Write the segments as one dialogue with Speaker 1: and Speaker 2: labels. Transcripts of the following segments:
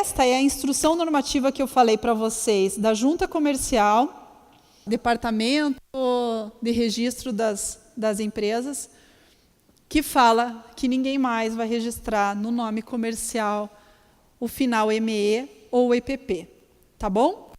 Speaker 1: esta é a instrução normativa que eu falei para vocês, da Junta Comercial, Departamento de Registro das Empresas, que fala que ninguém mais vai registrar no nome comercial o final ME ou EPP. Tá bom?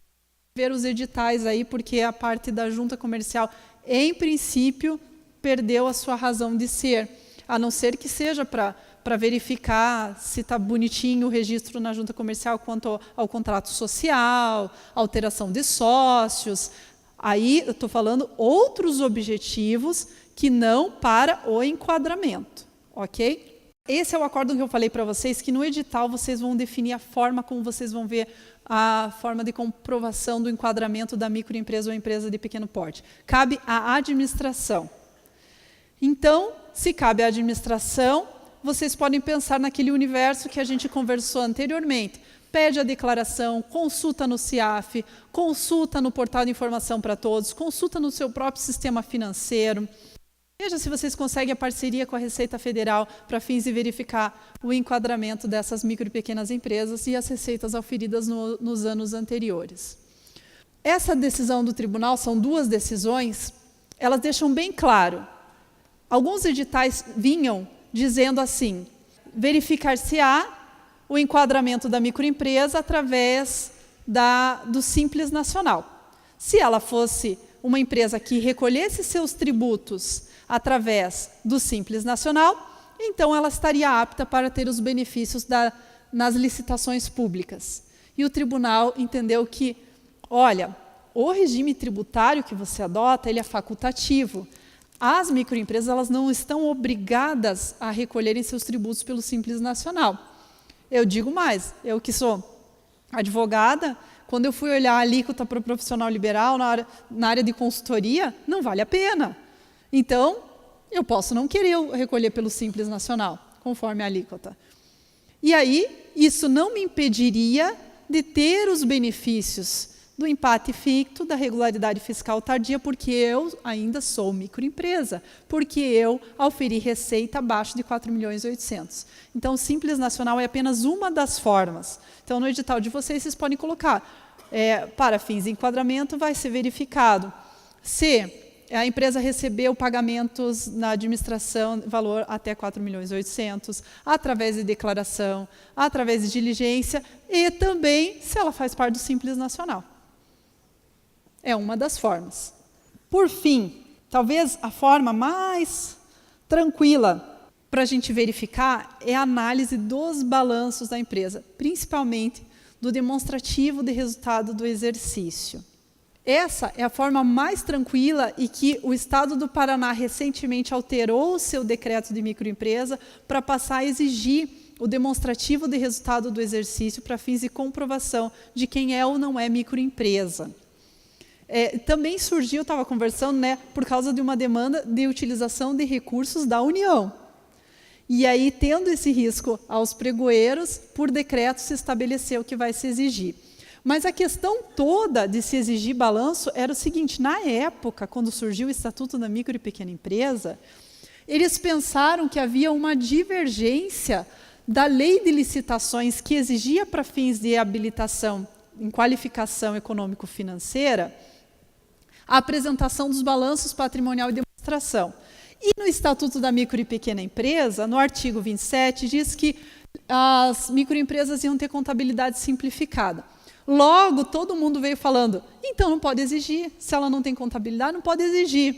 Speaker 1: Ver os editais aí, porque a parte da Junta Comercial, em princípio, perdeu a sua razão de ser, a não ser que seja para verificar se está bonitinho o registro na Junta Comercial quanto ao contrato social, alteração de sócios. Aí eu estou falando outros objetivos que não para o enquadramento, ok? Esse é o acórdão que eu falei para vocês, que no edital vocês vão definir a forma como vocês vão ver a forma de comprovação do enquadramento da microempresa ou empresa de pequeno porte. Cabe à administração. Então, se cabe à administração, vocês podem pensar naquele universo que a gente conversou anteriormente. Pede a declaração, consulta no CIAF, consulta no portal de informação para todos, consulta no seu próprio sistema financeiro. Veja se vocês conseguem a parceria com a Receita Federal para fins de verificar o enquadramento dessas micro e pequenas empresas e as receitas auferidas nos anos anteriores. Essa decisão do tribunal, são duas decisões, elas deixam bem claro. Alguns editais vinham dizendo assim, verificar-se-á o enquadramento da microempresa através do Simples Nacional. Se ela fosse uma empresa que recolhesse seus tributos através do Simples Nacional, então ela estaria apta para ter os benefícios nas licitações públicas. E o tribunal entendeu que, olha, o regime tributário que você adota, ele é facultativo. As microempresas, elas não estão obrigadas a recolherem seus tributos pelo Simples Nacional. Eu digo mais, eu que sou advogada, quando eu fui olhar a alíquota para o profissional liberal na área de consultoria, não vale a pena. Então, eu posso não querer recolher pelo Simples Nacional, conforme a alíquota. E aí, isso não me impediria de ter os benefícios do empate ficto, da regularidade fiscal tardia, porque eu ainda sou microempresa, porque eu auferi receita abaixo de 4.800.000. Então, o Simples Nacional é apenas uma das formas. Então, no edital de vocês podem colocar, para fins de enquadramento, vai ser verificado se a empresa recebeu pagamentos na administração, valor até 4.800.000, através de declaração, através de diligência, e também se ela faz parte do Simples Nacional. É uma das formas. Por fim, talvez a forma mais tranquila para a gente verificar é a análise dos balanços da empresa, principalmente do demonstrativo de resultado do exercício. Essa é a forma mais tranquila e que o Estado do Paraná recentemente alterou o seu decreto de microempresa para passar a exigir o demonstrativo de resultado do exercício para fins de comprovação de quem é ou não é microempresa. Também surgiu, estava conversando, por causa de uma demanda de utilização de recursos da União. E aí, tendo esse risco aos pregoeiros, por decreto se estabeleceu que vai se exigir. Mas a questão toda de se exigir balanço era o seguinte, na época, quando surgiu o Estatuto da Micro e Pequena Empresa, eles pensaram que havia uma divergência da lei de licitações que exigia para fins de habilitação em qualificação econômico-financeira a apresentação dos balanços patrimonial e demonstração. E no Estatuto da Micro e Pequena Empresa, no artigo 27, diz que as microempresas iam ter contabilidade simplificada. Logo, todo mundo veio falando, então não pode exigir, se ela não tem contabilidade, não pode exigir.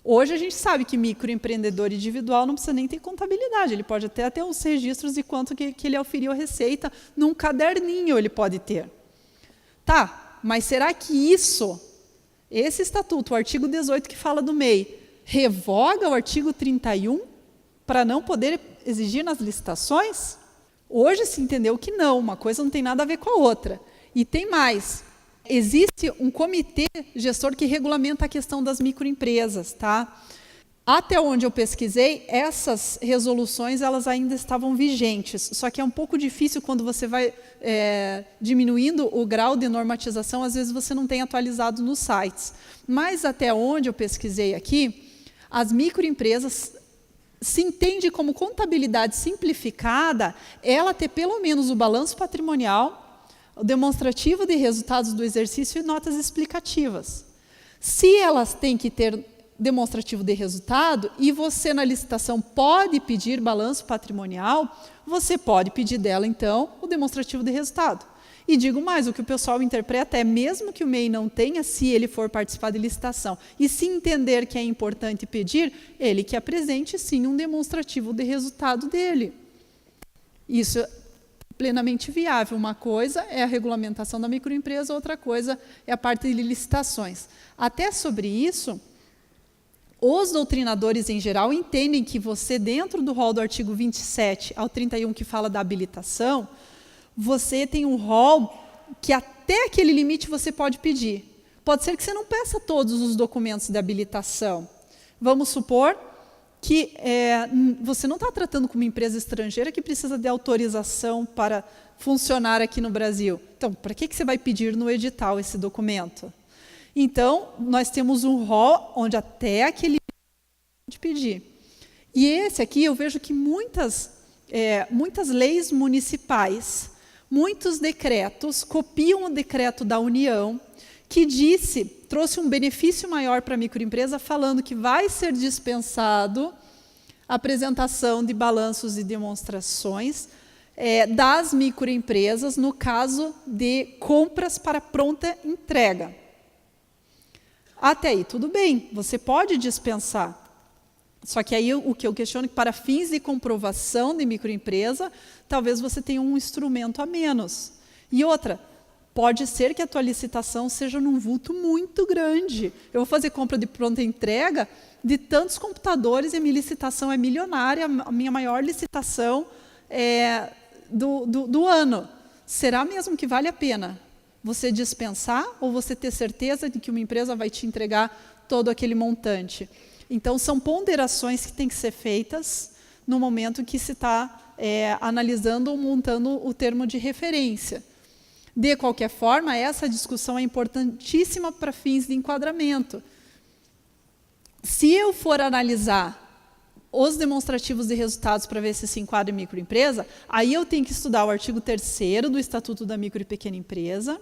Speaker 1: Hoje a gente sabe que microempreendedor individual não precisa nem ter contabilidade, ele pode até ter os registros de quanto que ele auferiu a receita, num caderninho ele pode ter. Tá, mas será que esse estatuto, o artigo 18 que fala do MEI, revoga o artigo 31 para não poder exigir nas licitações? Hoje se entendeu que não, uma coisa não tem nada a ver com a outra. E tem mais, existe um comitê gestor que regulamenta a questão das microempresas, tá? Até onde eu pesquisei, essas resoluções elas ainda estavam vigentes, só que é um pouco difícil quando você vai diminuindo o grau de normatização, às vezes você não tem atualizado nos sites. Mas até onde eu pesquisei aqui, as microempresas se entende como contabilidade simplificada, ela ter pelo menos o balanço patrimonial, o demonstrativo de resultados do exercício e notas explicativas. Se elas têm que ter demonstrativo de resultado e você na licitação pode pedir balanço patrimonial, você pode pedir dela então o demonstrativo de resultado. E digo mais, o que o pessoal interpreta é mesmo que o MEI não tenha, se ele for participar de licitação e se entender que é importante pedir, ele que apresente sim um demonstrativo de resultado dele. Isso é plenamente viável. Uma coisa é a regulamentação da microempresa, outra coisa é a parte de licitações. Até sobre isso, os doutrinadores em geral entendem que você, dentro do rol do artigo 27 ao 31, que fala da habilitação, você tem um rol que até aquele limite você pode pedir. Pode ser que você não peça todos os documentos de habilitação. Vamos supor que você não está tratando com uma empresa estrangeira que precisa de autorização para funcionar aqui no Brasil. Então, para que você vai pedir no edital esse documento? Então, nós temos um rol onde até aquele pode pedir. E esse aqui, eu vejo que muitas leis municipais, muitos decretos, copiam o decreto da União, que trouxe um benefício maior para a microempresa, falando que vai ser dispensado a apresentação de balanços e demonstrações das microempresas, no caso de compras para pronta entrega. Até aí, tudo bem, você pode dispensar. Só que aí o que eu questiono é que para fins de comprovação de microempresa, talvez você tenha um instrumento a menos. E outra, pode ser que a tua licitação seja num vulto muito grande. Eu vou fazer compra de pronta entrega de tantos computadores e a minha licitação é milionária, a minha maior licitação do ano. Será mesmo que vale a pena você dispensar ou você ter certeza de que uma empresa vai te entregar todo aquele montante? Então, são ponderações que têm que ser feitas no momento que se está analisando ou montando o termo de referência. De qualquer forma, essa discussão é importantíssima para fins de enquadramento. Se eu for analisar os demonstrativos de resultados para ver se enquadra em microempresa, aí eu tenho que estudar o artigo 3º do Estatuto da Micro e Pequena Empresa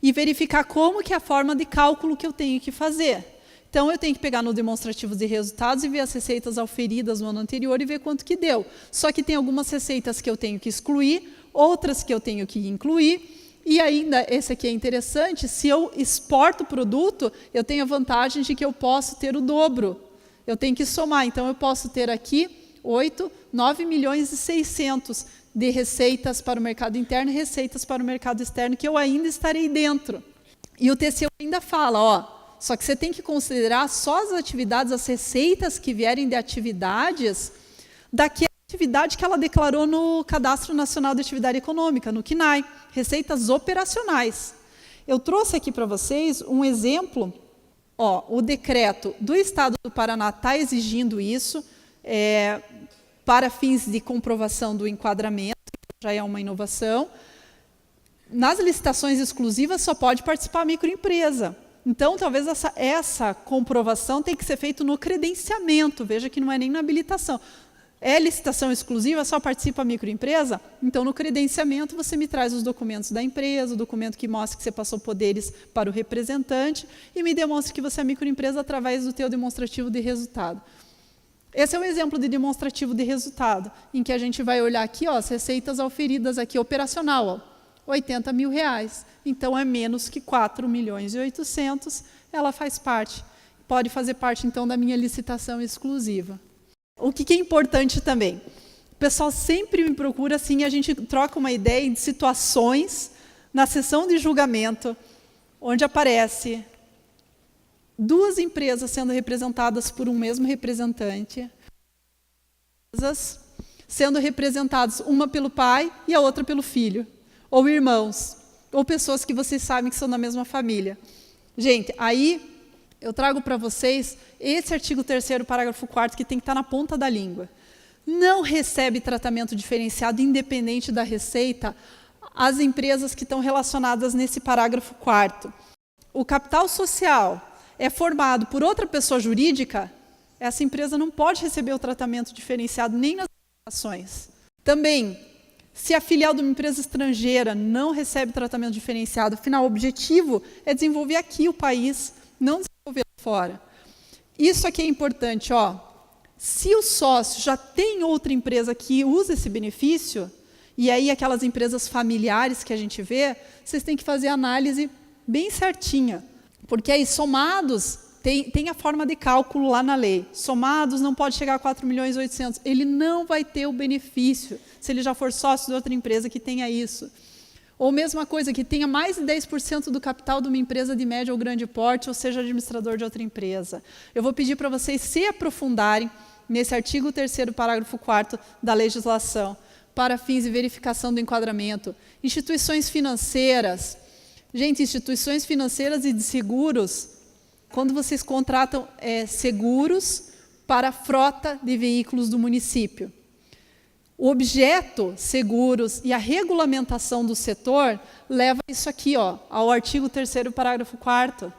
Speaker 1: e verificar como que é a forma de cálculo que eu tenho que fazer. Então, eu tenho que pegar no demonstrativo de resultados e ver as receitas auferidas no ano anterior e ver quanto que deu. Só que tem algumas receitas que eu tenho que excluir, outras que eu tenho que incluir, e ainda, esse aqui é interessante, se eu exporto o produto, eu tenho a vantagem de que eu posso ter o dobro. Eu tenho que somar, então eu posso ter aqui 9 milhões e 600 de receitas para o mercado interno e receitas para o mercado externo, que eu ainda estarei dentro. E o TCU ainda fala, só que você tem que considerar só as atividades, as receitas que vierem de atividades daquela atividade que ela declarou no Cadastro Nacional de Atividade Econômica, no CNAE, receitas operacionais. Eu trouxe aqui para vocês um exemplo, o decreto do Estado do Paraná está exigindo isso para fins de comprovação do enquadramento, já é uma inovação. Nas licitações exclusivas só pode participar a microempresa. Então, talvez essa comprovação tenha que ser feita no credenciamento, veja que não é nem na habilitação. É licitação exclusiva, só participa a microempresa? Então, no credenciamento, você me traz os documentos da empresa, o documento que mostra que você passou poderes para o representante e me demonstra que você é microempresa através do teu demonstrativo de resultado. Esse é um exemplo de demonstrativo de resultado, em que a gente vai olhar aqui, as receitas auferidas aqui, operacional, R$80 mil. Então, é menos que 4 milhões e 800, ela faz parte. Pode fazer parte, então, da minha licitação exclusiva. O que é importante também? O pessoal sempre me procura, assim, a gente troca uma ideia de situações na sessão de julgamento, onde aparece 2 empresas sendo representadas por um mesmo representante, sendo representadas uma pelo pai e a outra pelo filho, ou irmãos, ou pessoas que vocês sabem que são da mesma família. Gente, aí eu trago para vocês esse artigo 3º, parágrafo 4º, que tem que estar na ponta da língua. Não recebe tratamento diferenciado, independente da receita, as empresas que estão relacionadas nesse parágrafo 4º. O capital social é formado por outra pessoa jurídica, essa empresa não pode receber o tratamento diferenciado nem nas ações. Também, se a filial de uma empresa estrangeira não recebe tratamento diferenciado, afinal, o objetivo é desenvolver aqui o país, não desenvolver lá fora. Isso aqui é importante, ó. Se o sócio já tem outra empresa que usa esse benefício, e aí aquelas empresas familiares que a gente vê, vocês têm que fazer a análise bem certinha. Porque aí, somados, tem a forma de cálculo lá na lei. Somados não pode chegar a 4.800.000. Ele não vai ter o benefício se ele já for sócio de outra empresa que tenha isso. Ou mesma coisa, que tenha mais de 10% do capital de uma empresa de médio ou grande porte, ou seja, administrador de outra empresa. Eu vou pedir para vocês se aprofundarem nesse artigo 3º, parágrafo 4º da legislação, para fins de verificação do enquadramento. Instituições financeiras. Gente, instituições financeiras e de seguros, quando vocês contratam seguros para a frota de veículos do município. O objeto, seguros, e a regulamentação do setor leva isso aqui, ó, ao artigo 3º, parágrafo 4º.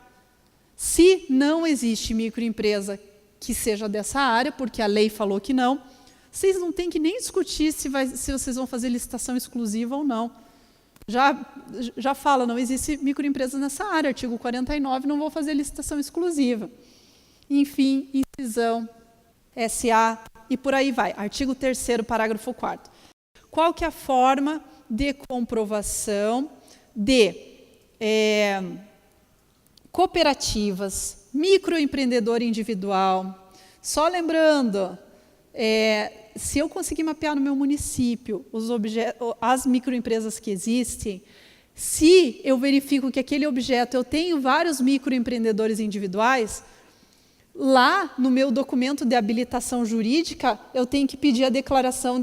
Speaker 1: Se não existe microempresa que seja dessa área, porque a lei falou que não, vocês não têm que nem discutir se vocês vão fazer licitação exclusiva ou não. Já fala, não existe microempresa nessa área, artigo 49, não vou fazer licitação exclusiva. Enfim, incisão, SA, e por aí vai. Artigo 3º, parágrafo 4º. Qual que é a forma de comprovação de cooperativas, microempreendedor individual? Só lembrando, se eu conseguir mapear no meu município as microempresas que existem, se eu verifico que aquele objeto eu tenho vários microempreendedores individuais, lá no meu documento de habilitação jurídica, eu tenho que pedir a declaração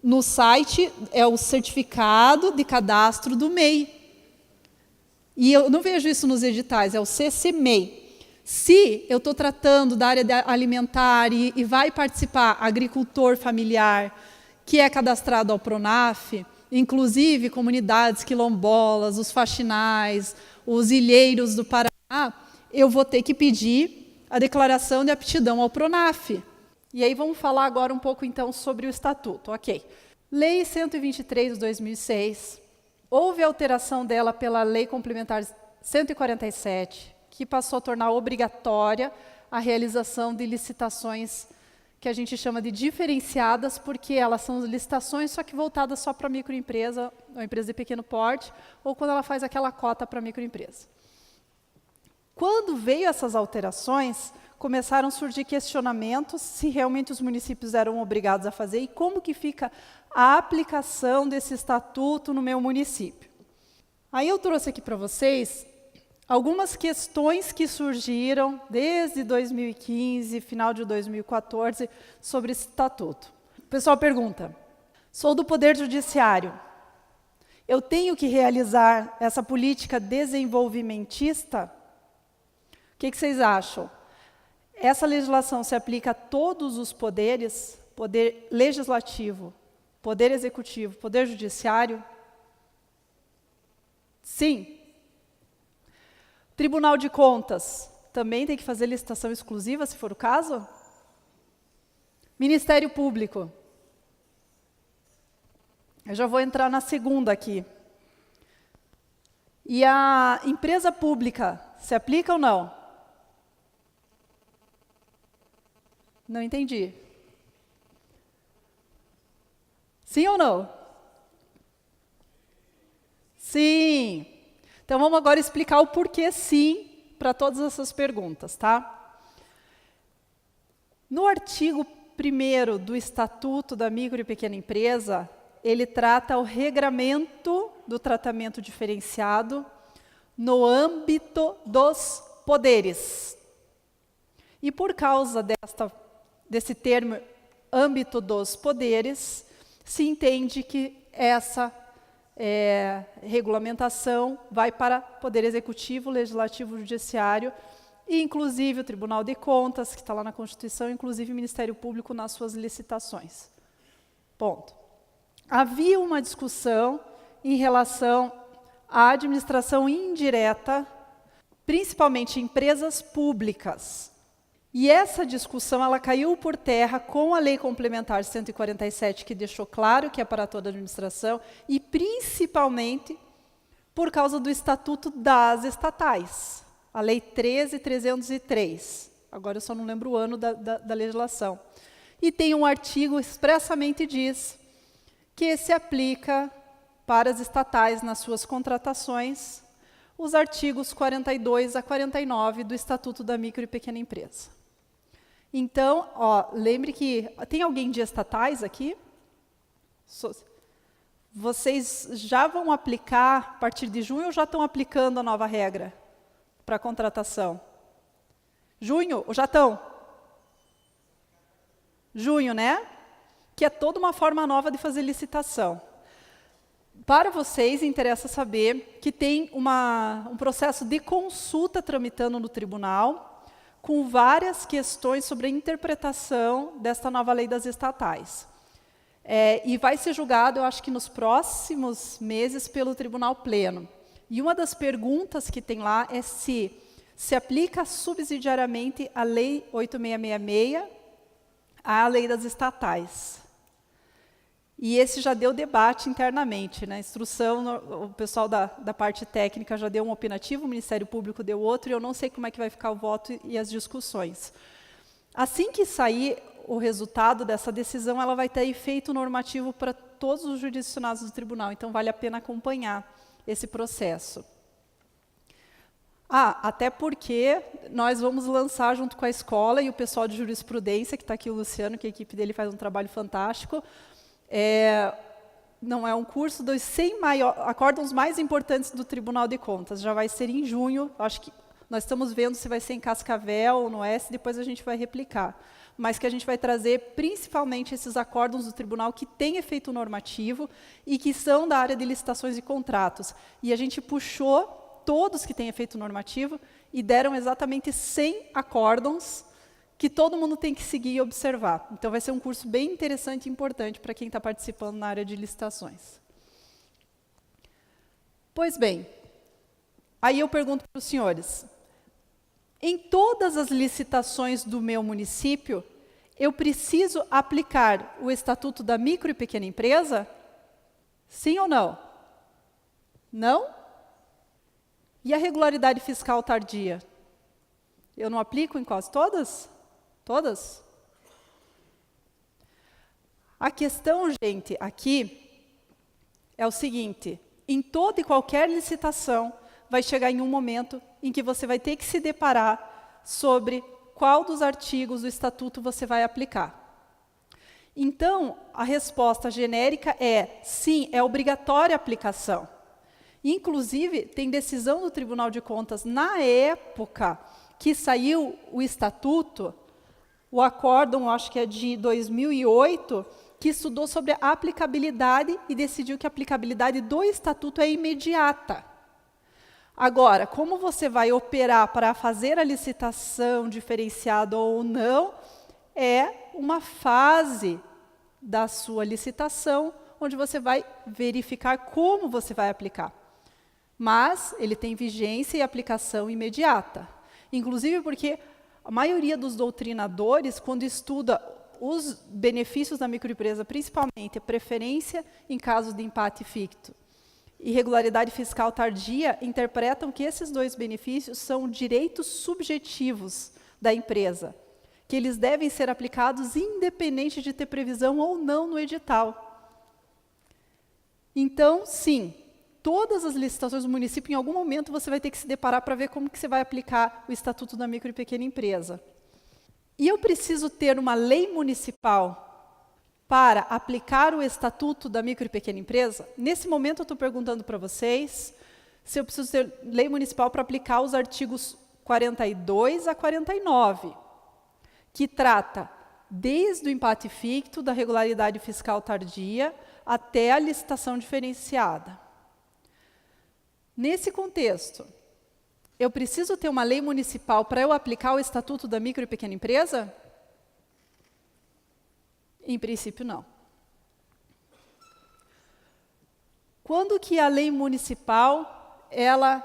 Speaker 1: no site, é o certificado de cadastro do MEI. E eu não vejo isso nos editais, é o CCMEI. Se eu estou tratando da área alimentar e vai participar agricultor familiar, que é cadastrado ao PRONAF, inclusive comunidades quilombolas, os faxinais, os ilheiros do Paraná, eu vou ter que pedir a declaração de aptidão ao PRONAF. E aí vamos falar agora um pouco então sobre o Estatuto. Ok. Lei 123 de 2006, houve alteração dela pela Lei Complementar 147, que passou a tornar obrigatória a realização de licitações que a gente chama de diferenciadas, porque elas são licitações só que voltadas só para microempresa, ou empresa de pequeno porte, ou quando ela faz aquela cota para microempresa. Quando veio essas alterações, começaram a surgir questionamentos se realmente os municípios eram obrigados a fazer e como que fica a aplicação desse estatuto no meu município. Aí eu trouxe aqui para vocês algumas questões que surgiram desde 2015, final de 2014, sobre esse estatuto. O pessoal pergunta, sou do Poder Judiciário, eu tenho que realizar essa política desenvolvimentista? O que vocês acham? Essa legislação se aplica a todos os poderes, poder legislativo, poder executivo, poder judiciário? Sim. Tribunal de Contas, também tem que fazer licitação exclusiva, se for o caso? Ministério Público. Eu já vou entrar na segunda aqui. E a empresa pública, se aplica ou não? Não entendi. Sim ou não? Sim. Então, vamos agora explicar o porquê sim para todas essas perguntas, tá? No artigo 1º do Estatuto da Micro e Pequena Empresa, ele trata o regramento do tratamento diferenciado no âmbito dos poderes. E por causa desse termo, âmbito dos poderes, se entende que essa regulamentação vai para Poder Executivo, Legislativo, Judiciário, e inclusive o Tribunal de Contas, que está lá na Constituição, inclusive o Ministério Público nas suas licitações. Ponto. Havia uma discussão em relação à administração indireta principalmente empresas públicas. E essa discussão ela caiu por terra com a Lei Complementar 147, que deixou claro que é para toda a administração, e principalmente por causa do Estatuto das Estatais, a Lei 13.303. Agora eu só não lembro o ano da legislação. E tem um artigo expressamente diz que se aplica para as estatais nas suas contratações os artigos 42 a 49 do Estatuto da Micro e Pequena Empresa. Então, lembre que... Tem alguém de estatais aqui? Vocês já vão aplicar, a partir de junho, ou já estão aplicando a nova regra para a contratação? Junho? Ou já estão? Junho, né? Que é toda uma forma nova de fazer licitação. Para vocês, interessa saber que tem um processo de consulta tramitando no tribunal, com várias questões sobre a interpretação desta nova lei das estatais. E vai ser julgado, eu acho que nos próximos meses, pelo Tribunal Pleno. E uma das perguntas que tem lá é se aplica subsidiariamente a Lei 8666 à lei das estatais. E esse já deu debate internamente, né? Instrução, o pessoal da parte técnica já deu um opinativo, o Ministério Público deu outro, e eu não sei como é que vai ficar o voto e as discussões. Assim que sair o resultado dessa decisão, ela vai ter efeito normativo para todos os jurisdicionados do tribunal, então vale a pena acompanhar esse processo. Até porque nós vamos lançar junto com a escola e o pessoal de jurisprudência, que está aqui o Luciano, que a equipe dele faz um trabalho fantástico. Não é um curso dos 100 acórdãos mais importantes do Tribunal de Contas. Já vai ser em junho. Acho que nós estamos vendo se vai ser em Cascavel ou no Oeste, depois a gente vai replicar. Mas que a gente vai trazer principalmente esses acórdãos do tribunal que têm efeito normativo e que são da área de licitações e contratos. E a gente puxou todos que têm efeito normativo e deram exatamente 100 acórdãos que todo mundo tem que seguir e observar. Então, vai ser um curso bem interessante e importante para quem está participando na área de licitações. Pois bem, aí eu pergunto para os senhores, em todas as licitações do meu município, eu preciso aplicar o Estatuto da Micro e Pequena Empresa? Sim ou não? Não? E a regularidade fiscal tardia? Eu não aplico em quase todas? Todas? A questão, gente, aqui é o seguinte: em toda e qualquer licitação, vai chegar em um momento em que você vai ter que se deparar sobre qual dos artigos do Estatuto você vai aplicar. Então, a resposta genérica é sim, é obrigatória a aplicação. Inclusive, tem decisão do Tribunal de Contas, na época que saiu o Estatuto, o acórdão, acho que é de 2008, que estudou sobre a aplicabilidade e decidiu que a aplicabilidade do Estatuto é imediata. Agora, como você vai operar para fazer a licitação diferenciada ou não, é uma fase da sua licitação, onde você vai verificar como você vai aplicar. Mas ele tem vigência e aplicação imediata. Inclusive porque a maioria dos doutrinadores, quando estuda os benefícios da microempresa, principalmente a preferência em casos de empate ficto e regularidade fiscal tardia, interpretam que esses dois benefícios são direitos subjetivos da empresa, que eles devem ser aplicados independente de ter previsão ou não no edital. Então, sim, todas as licitações do município, em algum momento, você vai ter que se deparar para ver como que você vai aplicar o Estatuto da Micro e Pequena Empresa. E eu preciso ter uma lei municipal para aplicar o Estatuto da Micro e Pequena Empresa? Nesse momento, eu estou perguntando para vocês se eu preciso ter lei municipal para aplicar os artigos 42 a 49, que trata desde o empate ficto, da regularidade fiscal tardia, até a licitação diferenciada. Nesse contexto, eu preciso ter uma lei municipal para eu aplicar o Estatuto da Micro e Pequena Empresa? Em princípio, não. Quando que a lei municipal, ela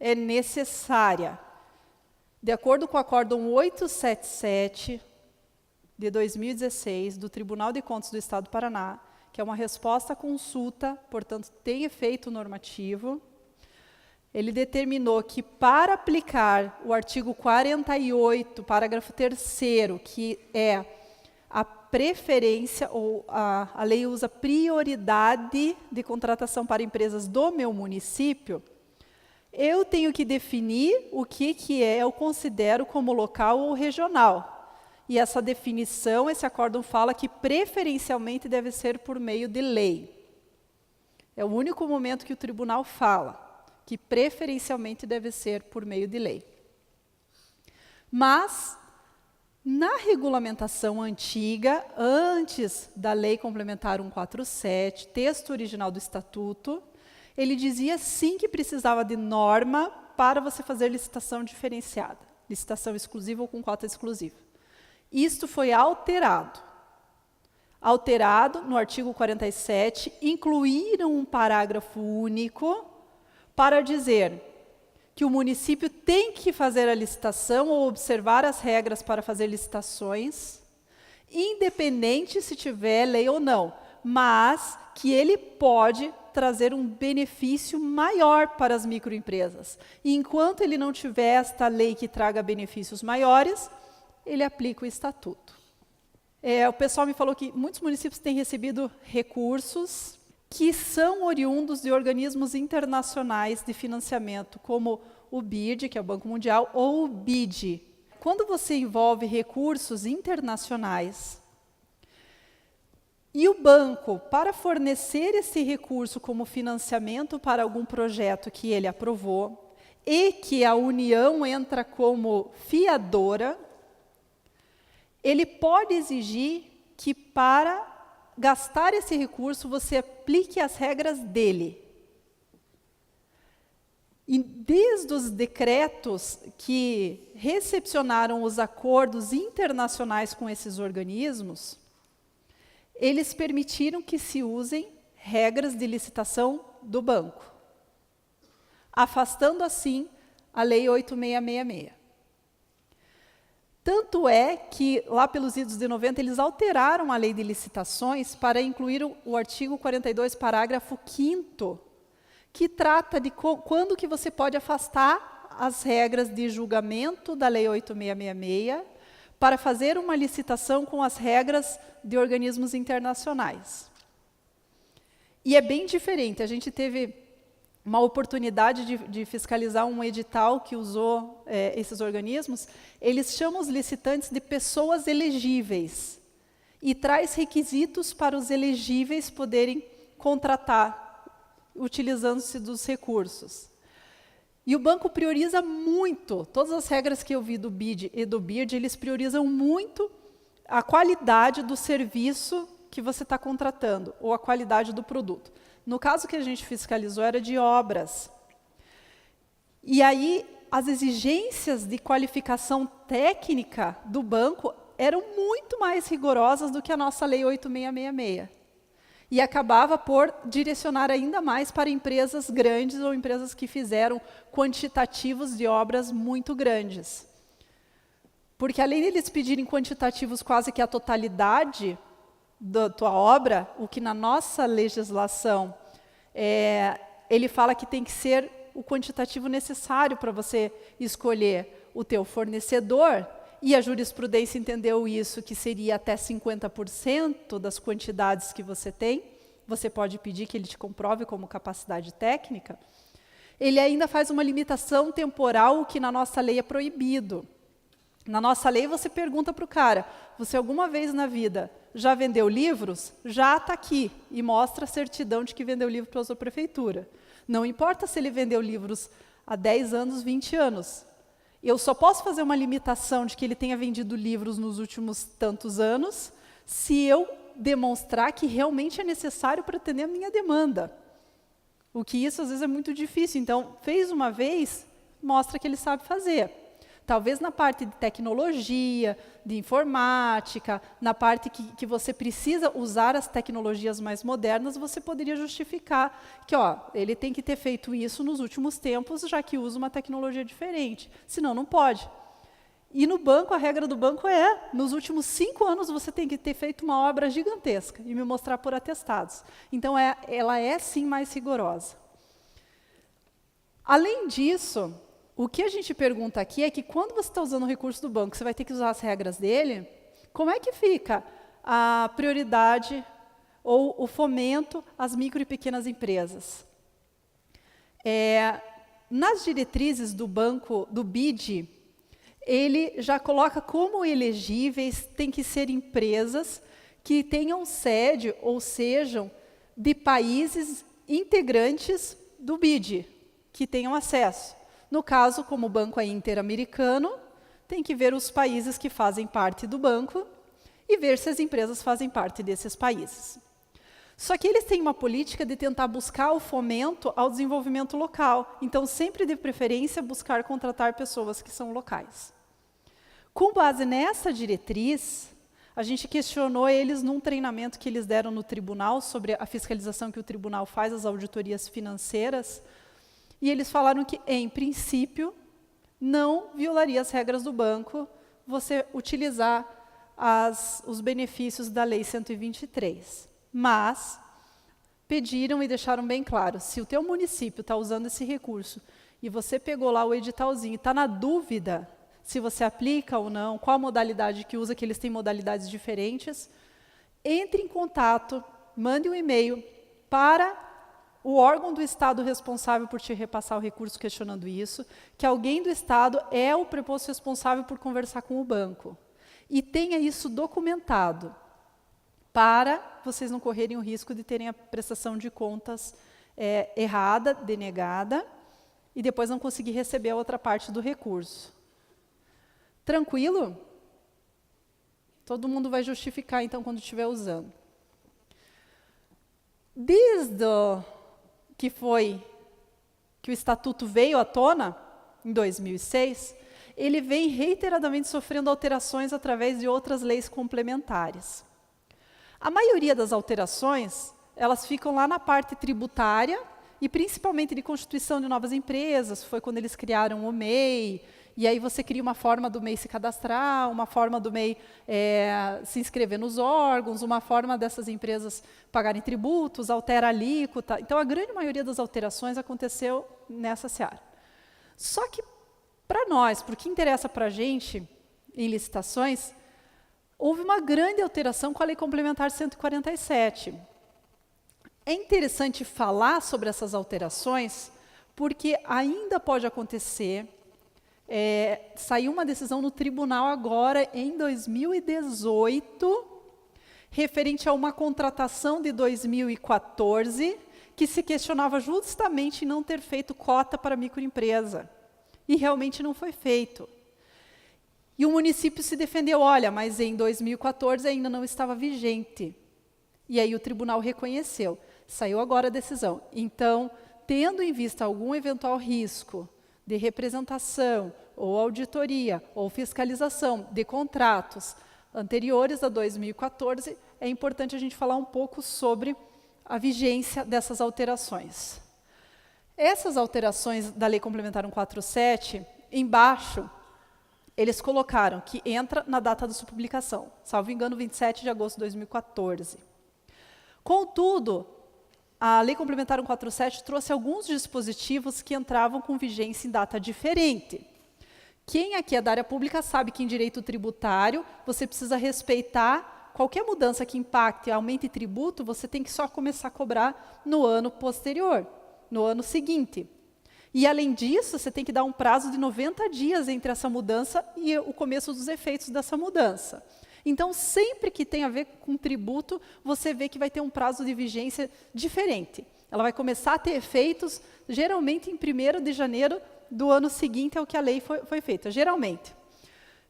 Speaker 1: é necessária. De acordo com o Acórdão 877 de 2016 do Tribunal de Contas do Estado do Paraná, que é uma resposta à consulta, portanto, tem efeito normativo, ele determinou que para aplicar o artigo 48, parágrafo 3º, que é a preferência, ou a lei usa prioridade de contratação para empresas do meu município, eu tenho que definir o que eu considero como local ou regional. E essa definição, esse acórdão fala que preferencialmente deve ser por meio de lei. É o único momento que o tribunal fala que preferencialmente deve ser por meio de lei. Mas, na regulamentação antiga, antes da Lei Complementar 147, texto original do Estatuto, ele dizia sim que precisava de norma para você fazer licitação diferenciada, licitação exclusiva ou com cota exclusiva. Isto foi alterado. Alterado no artigo 47, incluíram um parágrafo único para dizer que o município tem que fazer a licitação ou observar as regras para fazer licitações, independente se tiver lei ou não, mas que ele pode trazer um benefício maior para as microempresas. E enquanto ele não tiver esta lei que traga benefícios maiores, ele aplica o estatuto. O pessoal me falou que muitos municípios têm recebido recursos que são oriundos de organismos internacionais de financiamento, como o BID, que é o Banco Mundial, ou o BID. Quando você envolve recursos internacionais, e o banco, para fornecer esse recurso como financiamento para algum projeto que ele aprovou, e que a União entra como fiadora, ele pode exigir que para gastar esse recurso você aplique as regras dele. E desde os decretos que recepcionaram os acordos internacionais com esses organismos, eles permitiram que se usem regras de licitação do banco, afastando assim a Lei 8666. Tanto é que, lá pelos idos de 90, eles alteraram a Lei de Licitações para incluir o artigo 42, parágrafo 5º, que trata de quando que você pode afastar as regras de julgamento da Lei 8666 para fazer uma licitação com as regras de organismos internacionais. E é bem diferente. A gente teve uma oportunidade de fiscalizar um edital que usou esses organismos. Eles chamam os licitantes de pessoas elegíveis e traz requisitos para os elegíveis poderem contratar, utilizando-se dos recursos. E o banco prioriza muito, todas as regras que eu vi do BID e do BIRD, eles priorizam muito a qualidade do serviço que você está contratando, ou a qualidade do produto. No caso que a gente fiscalizou, era de obras. E aí, as exigências de qualificação técnica do banco eram muito mais rigorosas do que a nossa Lei 8666. E acabava por direcionar ainda mais para empresas grandes ou empresas que fizeram quantitativos de obras muito grandes. Porque além deles pedirem quantitativos quase que a totalidade da tua obra, o que na nossa legislação, ele fala que tem que ser o quantitativo necessário para você escolher o teu fornecedor, e a jurisprudência entendeu isso, que seria até 50% das quantidades que você tem, você pode pedir que ele te comprove como capacidade técnica. Ele ainda faz uma limitação temporal, o que na nossa lei é proibido. Na nossa lei você pergunta para o cara, você alguma vez na vida já vendeu livros? Já está aqui, e mostra a certidão de que vendeu livro para a sua prefeitura. Não importa se ele vendeu livros há 10 anos, 20 anos. Eu só posso fazer uma limitação de que ele tenha vendido livros nos últimos tantos anos se eu demonstrar que realmente é necessário para atender a minha demanda. O que isso às vezes é muito difícil. Então, fez uma vez, mostra que ele sabe fazer. talvez na parte de tecnologia, de informática, na parte que você precisa usar as tecnologias mais modernas, você poderia justificar que ele tem que ter feito isso nos últimos tempos, já que usa uma tecnologia diferente. Senão, não pode. E no banco, a regra do banco nos últimos 5 anos, você tem que ter feito uma obra gigantesca e me mostrar por atestados. Então, ela é, sim, mais rigorosa. Além disso, o que a gente pergunta aqui é que quando você está usando o recurso do banco, você vai ter que usar as regras dele, como é que fica a prioridade ou o fomento às micro e pequenas empresas? Nas diretrizes do banco, do BID, ele já coloca como elegíveis tem que ser empresas que tenham sede ou sejam de países integrantes do BID, que tenham acesso. No caso, como o banco é interamericano, tem que ver os países que fazem parte do banco e ver se as empresas fazem parte desses países. Só que eles têm uma política de tentar buscar o fomento ao desenvolvimento local. Então, sempre de preferência, buscar contratar pessoas que são locais. Com base nessa diretriz, a gente questionou eles num treinamento que eles deram no tribunal sobre a fiscalização que o tribunal faz, as auditorias financeiras, e eles falaram que, em princípio, não violaria as regras do banco você utilizar os benefícios da Lei 123. Mas pediram e deixaram bem claro, se o teu município está usando esse recurso e você pegou lá o editalzinho e está na dúvida se você aplica ou não, qual a modalidade que usa, que eles têm modalidades diferentes, entre em contato, mande um e-mail para o órgão do Estado responsável por te repassar o recurso questionando isso, que alguém do Estado é o preposto responsável por conversar com o banco. E tenha isso documentado, para vocês não correrem o risco de terem a prestação de contas errada, denegada, e depois não conseguir receber a outra parte do recurso. Tranquilo? Todo mundo vai justificar, então, quando estiver usando. Desde que o Estatuto veio à tona, em 2006, ele vem reiteradamente sofrendo alterações através de outras leis complementares. A maioria das alterações, elas ficam lá na parte tributária e principalmente de constituição de novas empresas, foi quando eles criaram o MEI, e aí você cria uma forma do MEI se cadastrar, uma forma do MEI se inscrever nos órgãos, uma forma dessas empresas pagarem tributos, altera a alíquota. Então, a grande maioria das alterações aconteceu nessa seara. Só que, para nós, por que interessa para a gente, em licitações, houve uma grande alteração com a Lei Complementar 147. É interessante falar sobre essas alterações, porque ainda pode acontecer. Saiu uma decisão no tribunal agora, em 2018, referente a uma contratação de 2014, que se questionava justamente em não ter feito cota para microempresa. E realmente não foi feito. E o município se defendeu, olha, mas em 2014 ainda não estava vigente. E aí o tribunal reconheceu. Saiu agora a decisão. Então, tendo em vista algum eventual risco de representação, ou auditoria, ou fiscalização de contratos anteriores a 2014, é importante a gente falar um pouco sobre a vigência dessas alterações. Essas alterações da Lei Complementar 147, embaixo, eles colocaram que entra na data da sua publicação, salvo engano, 27 de agosto de 2014. Contudo, a Lei Complementar 147 trouxe alguns dispositivos que entravam com vigência em data diferente. Quem aqui é da área pública sabe que em direito tributário você precisa respeitar qualquer mudança que impacte, aumente tributo, você tem que só começar a cobrar no ano posterior, no ano seguinte. E, além disso, você tem que dar um prazo de 90 dias entre essa mudança e o começo dos efeitos dessa mudança. Então, sempre que tem a ver com tributo, você vê que vai ter um prazo de vigência diferente. Ela vai começar a ter efeitos, geralmente, em 1º de janeiro do ano seguinte ao que a lei foi feita, geralmente.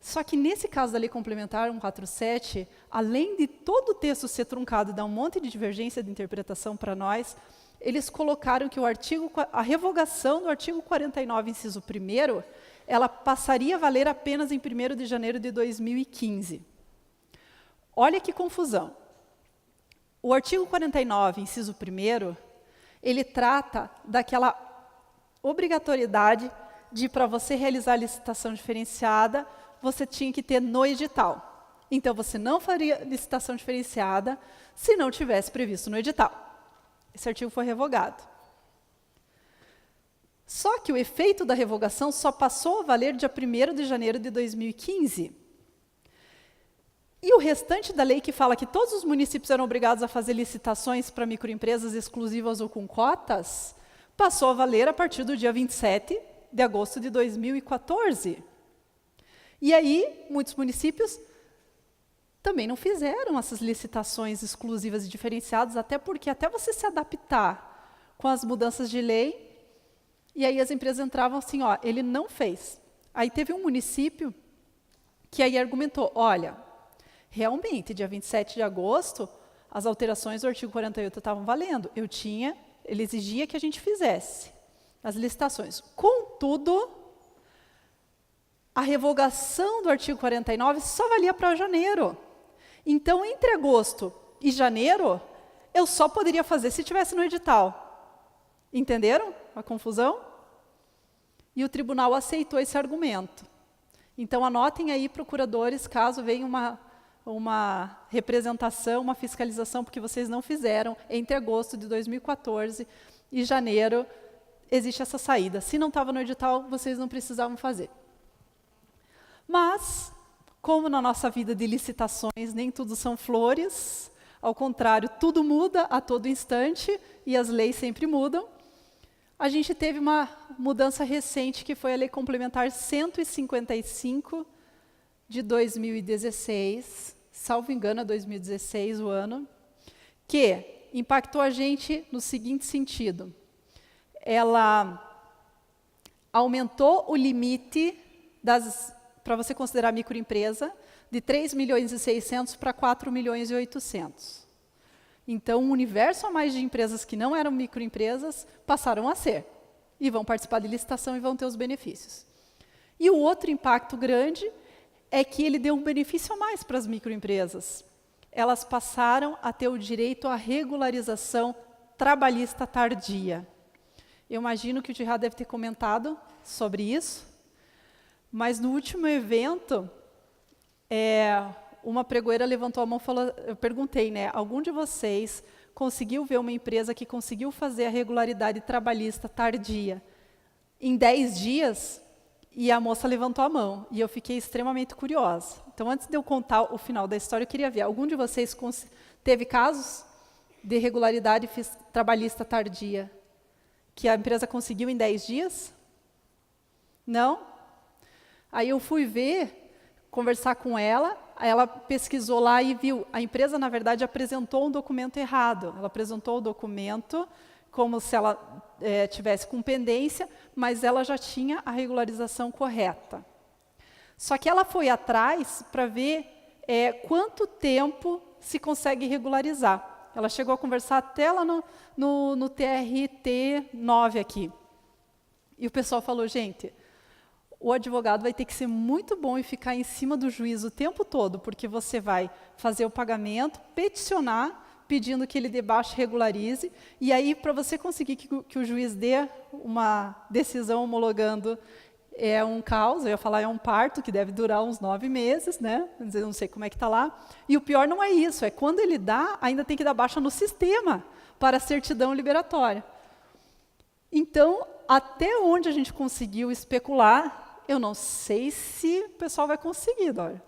Speaker 1: Só que, nesse caso da Lei Complementar 147, além de todo o texto ser truncado e dar um monte de divergência de interpretação para nós, eles colocaram que a revogação do artigo 49, inciso 1º, ela passaria a valer apenas em 1º de janeiro de 2015. Olha que confusão. O artigo 49, inciso 1º, ele trata daquela obrigatoriedade de, para você realizar a licitação diferenciada, você tinha que ter no edital. Então, você não faria licitação diferenciada se não tivesse previsto no edital. Esse artigo foi revogado. Só que o efeito da revogação só passou a valer dia 1º de janeiro de 2015. E o restante da lei que fala que todos os municípios eram obrigados a fazer licitações para microempresas exclusivas ou com cotas, passou a valer a partir do dia 27 de agosto de 2014. E aí, muitos municípios também não fizeram essas licitações exclusivas e diferenciadas, até porque até você se adaptar com as mudanças de lei, e aí as empresas entravam assim, ó, ele não fez. Aí teve um município que aí argumentou, olha, realmente, dia 27 de agosto, as alterações do artigo 48 estavam valendo. Ele exigia que a gente fizesse as licitações. Contudo, a revogação do artigo 49 só valia para janeiro. Então, entre agosto e janeiro, eu só poderia fazer se tivesse no edital. Entenderam a confusão? E o tribunal aceitou esse argumento. Então, anotem aí, procuradores, caso venha uma representação, uma fiscalização, porque vocês não fizeram, entre agosto de 2014 e janeiro, existe essa saída. Se não estava no edital, vocês não precisavam fazer. Mas, como na nossa vida de licitações, nem tudo são flores, ao contrário, tudo muda a todo instante, e as leis sempre mudam, a gente teve uma mudança recente, que foi a Lei Complementar 155 de 2016, salvo engano, é 2016 o ano, que impactou a gente no seguinte sentido. Ela aumentou o limite para você considerar microempresa, de 3.600.000 para 4.800.000. Então, um universo a mais de empresas que não eram microempresas passaram a ser, e vão participar de licitação e vão ter os benefícios. E o outro impacto grande é que ele deu um benefício a mais para as microempresas. Elas passaram a ter o direito à regularização trabalhista tardia. Eu imagino que o Gerard deve ter comentado sobre isso, mas no último evento, uma pregoeira levantou a mão e falou, eu perguntei, né, algum de vocês conseguiu ver uma empresa que conseguiu fazer a regularidade trabalhista tardia em 10 dias? E a moça levantou a mão, e eu fiquei extremamente curiosa. Então, antes de eu contar o final da história, eu queria ver, algum de vocês teve casos de regularidade trabalhista tardia que a empresa conseguiu em 10 dias? Não? Aí eu fui conversar com ela, aí ela pesquisou lá e viu, a empresa, na verdade, apresentou um documento errado. Ela apresentou o documento como se ela tivesse com pendência, mas ela já tinha a regularização correta. Só que ela foi atrás para ver quanto tempo se consegue regularizar. Ela chegou a conversar até lá no TRT 9 aqui. E o pessoal falou, gente, o advogado vai ter que ser muito bom e ficar em cima do juiz o tempo todo, porque você vai fazer o pagamento, peticionar, pedindo que ele de baixo regularize, e aí, para você conseguir que o juiz dê uma decisão homologando, é um caos, eu ia falar, é um parto, que deve durar uns 9 meses, né? Eu não sei como é que está lá. E o pior não é isso, é quando ele dá, ainda tem que dar baixa no sistema para a certidão liberatória. Então, até onde a gente conseguiu especular, eu não sei se o pessoal vai conseguir, olha.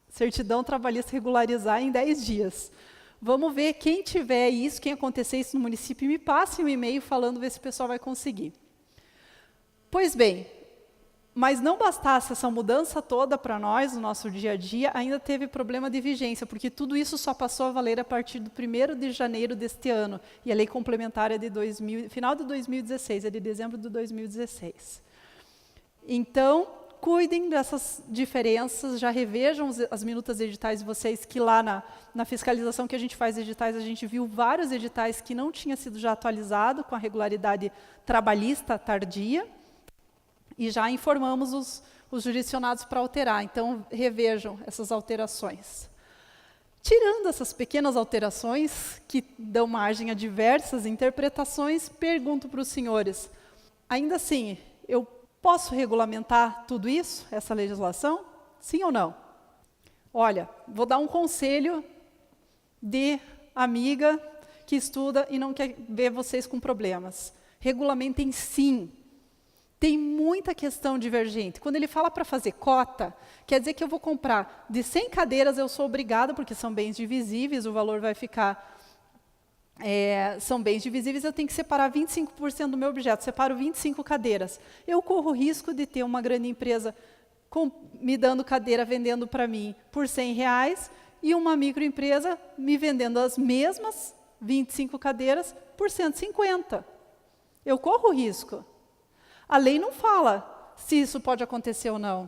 Speaker 1: Certidão trabalhista regularizar em 10 dias. Vamos ver, quem tiver isso, quem acontecer isso no município, me passe um e-mail falando, ver se o pessoal vai conseguir. Pois bem, mas não bastasse essa mudança toda para nós, no nosso dia a dia, ainda teve problema de vigência, porque tudo isso só passou a valer a partir do 1º de janeiro deste ano, e a lei complementar é de final de 2016, é de dezembro de 2016. Então, cuidem dessas diferenças, já revejam as minutas de editais de vocês, que lá na fiscalização que a gente faz de editais, a gente viu vários editais que não tinham sido já atualizados com a regularidade trabalhista tardia. e já informamos os jurisdicionados para alterar. Então, revejam essas alterações. Tirando essas pequenas alterações, que dão margem a diversas interpretações, pergunto para os senhores, ainda assim, eu posso regulamentar tudo isso, essa legislação? Sim ou não? Olha, vou dar um conselho de amiga que estuda e não quer ver vocês com problemas. Regulamentem sim. Tem muita questão divergente. Quando ele fala para fazer cota, quer dizer que eu vou comprar de 100 cadeiras, eu sou obrigada, porque são bens divisíveis, o valor vai ficar... são bens divisíveis, eu tenho que separar 25% do meu objeto. Separo 25 cadeiras. Eu corro o risco de ter uma grande empresa me dando cadeira, vendendo para mim por R$100, e uma microempresa me vendendo as mesmas 25 cadeiras por 150. Eu corro o risco. A lei não fala se isso pode acontecer ou não.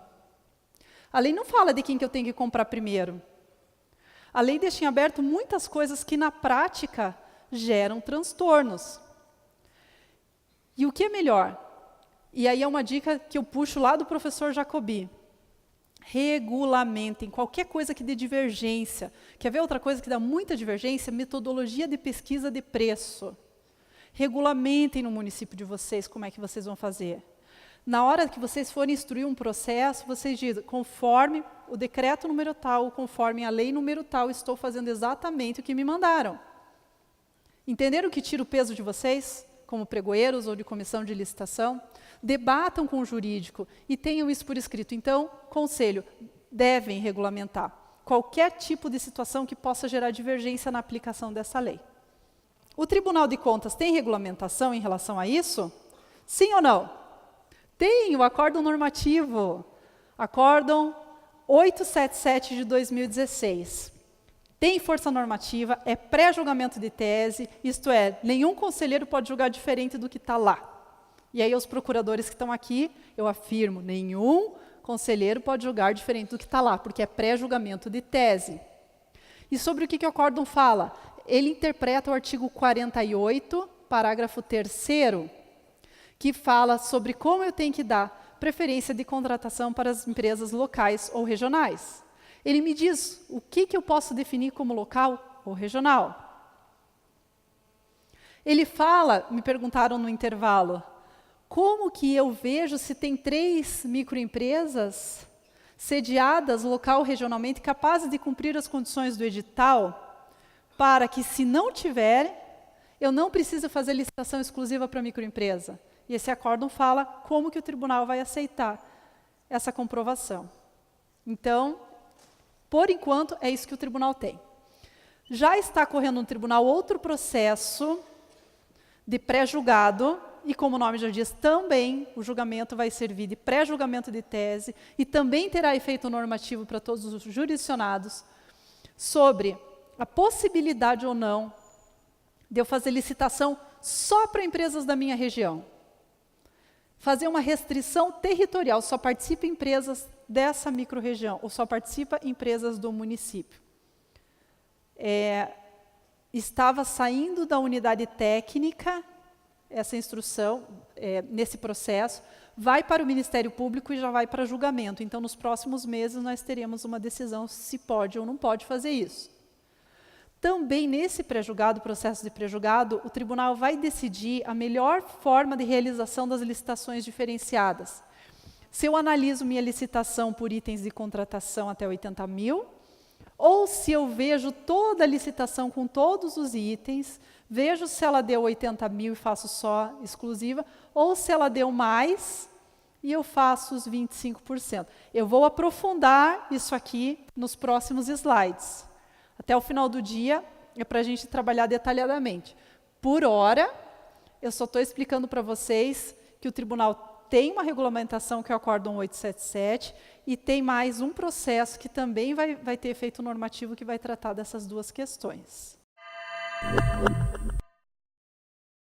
Speaker 1: A lei não fala de quem que eu tenho que comprar primeiro. A lei deixa em aberto muitas coisas que, na prática, geram transtornos. E o que é melhor? E aí é uma dica que eu puxo lá do professor Jacobi. Regulamentem qualquer coisa que dê divergência. Quer ver outra coisa que dá muita divergência? Metodologia de pesquisa de preço. Regulamentem no município de vocês como é que vocês vão fazer. Na hora que vocês forem instruir um processo, vocês dizem, conforme o decreto número tal, conforme a lei número tal, estou fazendo exatamente o que me mandaram. Entenderam que tira o peso de vocês, como pregoeiros ou de comissão de licitação? Debatam com o jurídico e tenham isso por escrito. Então, conselho, devem regulamentar qualquer tipo de situação que possa gerar divergência na aplicação dessa lei. O Tribunal de Contas tem regulamentação em relação a isso? Sim ou não? Tem o acórdão normativo, acórdão 877 de 2016. Tem força normativa, é pré-julgamento de tese, isto é, nenhum conselheiro pode julgar diferente do que está lá. E aí, os procuradores que estão aqui, eu afirmo, nenhum conselheiro pode julgar diferente do que está lá, porque é pré-julgamento de tese. E sobre o que o acórdão fala? Ele interpreta o artigo 48, parágrafo 3º, que fala sobre como eu tenho que dar preferência de contratação para as empresas locais ou regionais. Ele me diz o que eu posso definir como local ou regional. Ele fala, me perguntaram no intervalo, como que eu vejo se tem 3 microempresas sediadas local ou regionalmente capazes de cumprir as condições do edital, para que, se não tiver, eu não preciso fazer licitação exclusiva para a microempresa. E esse acórdão fala como que o tribunal vai aceitar essa comprovação. Então, por enquanto, é isso que o tribunal tem. Já está correndo no tribunal outro processo de pré-julgado, e como o nome já diz, também o julgamento vai servir de pré-julgamento de tese, e também terá efeito normativo para todos os jurisdicionados, sobre a possibilidade ou não de eu fazer licitação só para empresas da minha região. Fazer uma restrição territorial, só participa empresas dessa microrregião, ou só participa empresas do município. Estava saindo da unidade técnica, essa instrução, nesse processo, vai para o Ministério Público e já vai para julgamento. Então, nos próximos meses, nós teremos uma decisão se pode ou não pode fazer isso. Também, nesse pré-julgado, processo de pré-julgado, o tribunal vai decidir a melhor forma de realização das licitações diferenciadas. Se eu analiso minha licitação por itens de contratação até 80 mil, ou se eu vejo toda a licitação com todos os itens, vejo se ela deu 80 mil e faço só exclusiva, ou se ela deu mais e eu faço os 25%. Eu vou aprofundar isso aqui nos próximos slides. Até o final do dia é para a gente trabalhar detalhadamente. Por hora, eu só estou explicando para vocês que o tribunal tem uma regulamentação, que é o acórdão 877, e tem mais um processo que também vai ter efeito normativo que vai tratar dessas duas questões.